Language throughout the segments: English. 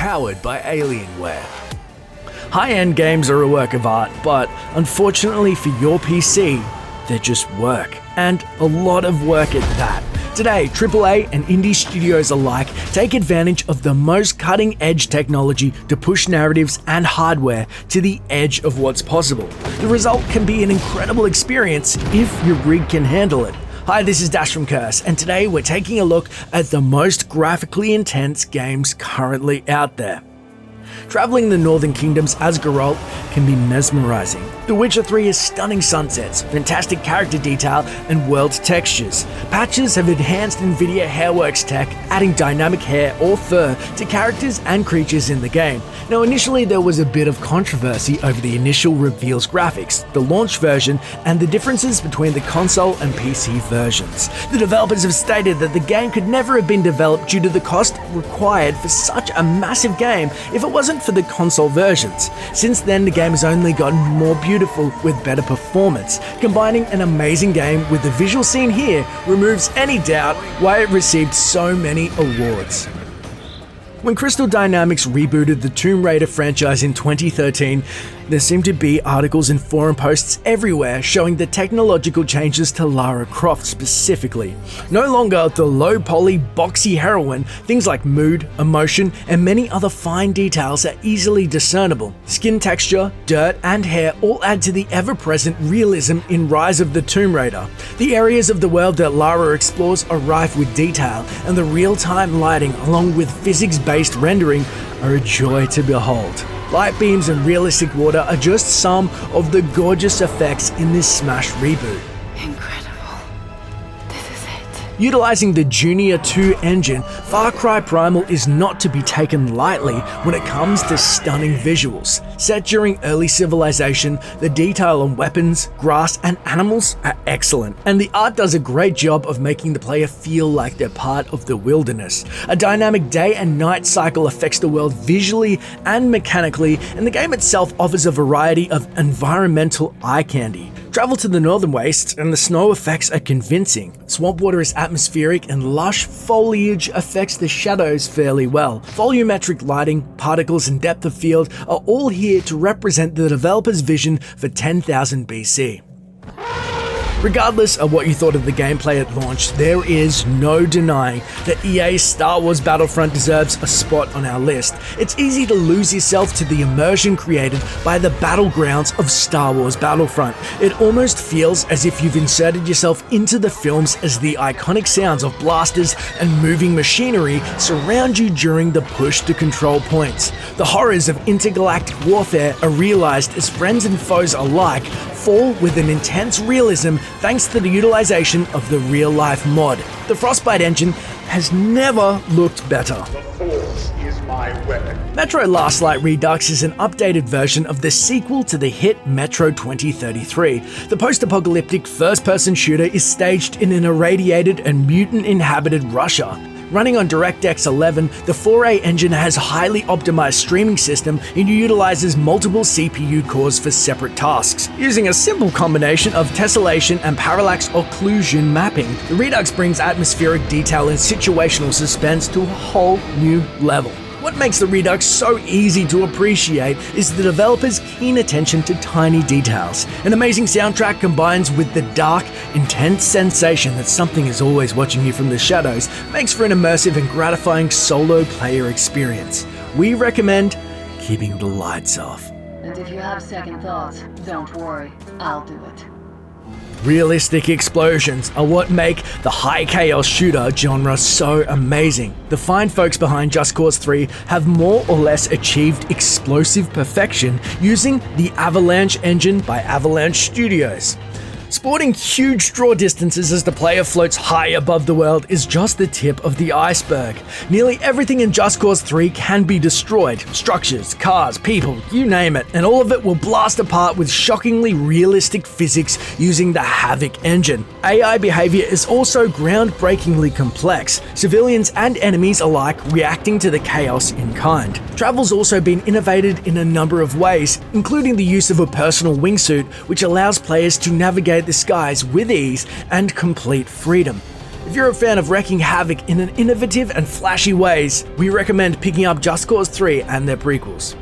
powered by Alienware. High-end games are a work of art, but unfortunately for your PC, they're just work, and a lot of work at that. Today, AAA and indie studios alike take advantage of the most cutting-edge technology to push narratives and hardware to the edge of what's possible. The result can be an incredible experience if your rig can handle it. Hi, this is Dash from Curse, and today we're taking a look at the most graphically intense games currently out there. Traveling the Northern Kingdoms as Geralt can be mesmerizing. The Witcher 3 has stunning sunsets, fantastic character detail, and world textures. Patches have enhanced NVIDIA Hairworks tech, adding dynamic hair or fur to characters and creatures in the game. Now, initially there was a bit of controversy over the initial reveal's graphics, the launch version, and the differences between the console and PC versions. The developers have stated that the game could never have been developed due to the cost required for such a massive game if it wasn't for the console versions. Since then, the game has only gotten more beautiful with better performance. Combining an amazing game with the visual scene here removes any doubt why it received so many awards. When Crystal Dynamics rebooted the Tomb Raider franchise in 2013, there seemed to be articles and forum posts everywhere showing the technological changes to Lara Croft specifically. No longer the low-poly, boxy heroine, things like mood, emotion, and many other fine details are easily discernible. Skin texture, dirt, and hair all add to the ever-present realism in Rise of the Tomb Raider. The areas of the world that Lara explores are rife with detail, and the real-time lighting along with physics-based rendering are a joy to behold. Light beams and realistic water are just some of the gorgeous effects in this Smash reboot. Incredible. This is it. Utilizing the Junior 2 engine, Far Cry Primal is not to be taken lightly when it comes to stunning visuals. Set during early civilization, the detail on weapons, grass, and animals are excellent, and the art does a great job of making the player feel like they're part of the wilderness. A dynamic day and night cycle affects the world visually and mechanically, and the game itself offers a variety of environmental eye candy. Travel to the northern wastes and the snow effects are convincing. Swamp water is atmospheric and lush foliage affects the shadows fairly well. Volumetric lighting, particles, and depth of field are all here to represent the developer's vision for 10,000 BC. Regardless of what you thought of the gameplay at launch, there is no denying that EA's Star Wars Battlefront deserves a spot on our list. It's easy to lose yourself to the immersion created by the battlegrounds of Star Wars Battlefront. It almost feels as if you've inserted yourself into the films as the iconic sounds of blasters and moving machinery surround you during the push to control points. The horrors of intergalactic warfare are realized as friends and foes alike fall with an intense realism thanks to the utilization of the real-life mod. The Frostbite engine has never looked better. The Force is my weapon. Metro Last Light Redux is an updated version of the sequel to the hit Metro 2033. The post-apocalyptic first-person shooter is staged in an irradiated and mutant-inhabited Russia. Running on DirectX 11, the 4A engine has a highly optimized streaming system and utilizes multiple CPU cores for separate tasks. Using a simple combination of tessellation and parallax occlusion mapping, the Redux brings atmospheric detail and situational suspense to a whole new level. What makes the Redux so easy to appreciate is the developer's keen attention to tiny details. An amazing soundtrack combines with the dark, intense sensation that something is always watching you from the shadows, makes for an immersive and gratifying solo player experience. We recommend keeping the lights off. And if you have second thoughts, don't worry, I'll do it. Realistic explosions are what make the high chaos shooter genre so amazing. The fine folks behind Just Cause 3 have more or less achieved explosive perfection using the Avalanche engine by Avalanche Studios. Sporting huge draw distances as the player floats high above the world is just the tip of the iceberg. Nearly everything in Just Cause 3 can be destroyed. Structures, cars, people, you name it, and all of it will blast apart with shockingly realistic physics using the Havoc engine. AI behavior is also groundbreakingly complex, civilians and enemies alike reacting to the chaos in kind. Travel's also been innovated in a number of ways, including the use of a personal wingsuit, which allows players to navigate the skies with ease and complete freedom. If you're a fan of wreaking havoc in an innovative and flashy ways, we recommend picking up Just Cause 3 and their prequels.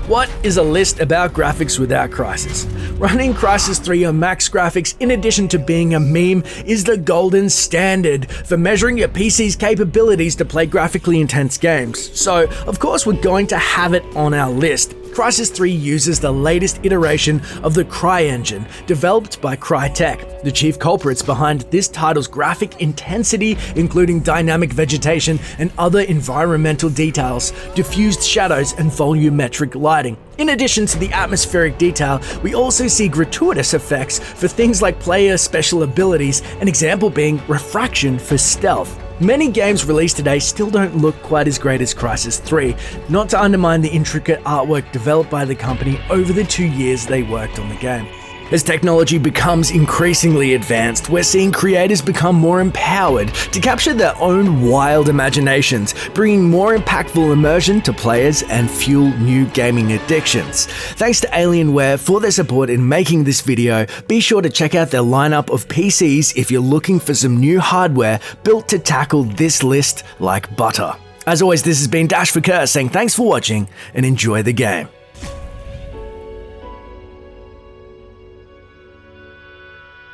What is a list about graphics without Crysis? Running Crysis 3 on max graphics, in addition to being a meme, is the golden standard for measuring your PC's capabilities to play graphically intense games. So, of course, we're going to have it on our list. Crysis 3 uses the latest iteration of the Cry engine, developed by Crytek. The chief culprits behind this title's graphic intensity, including dynamic vegetation and other environmental details, diffused shadows, and volumetric lighting. In addition to the atmospheric detail, we also see gratuitous effects for things like player special abilities, an example being refraction for stealth. Many games released today still don't look quite as great as Crysis 3, not to undermine the intricate artwork developed by the company over the 2 years they worked on the game. As technology becomes increasingly advanced, we're seeing creators become more empowered to capture their own wild imaginations, bringing more impactful immersion to players and fuel new gaming addictions. Thanks to Alienware for their support in making this video. Be sure to check out their lineup of PCs if you're looking for some new hardware built to tackle this list like butter. As always, this has been Dash for Curse saying thanks for watching and enjoy the game.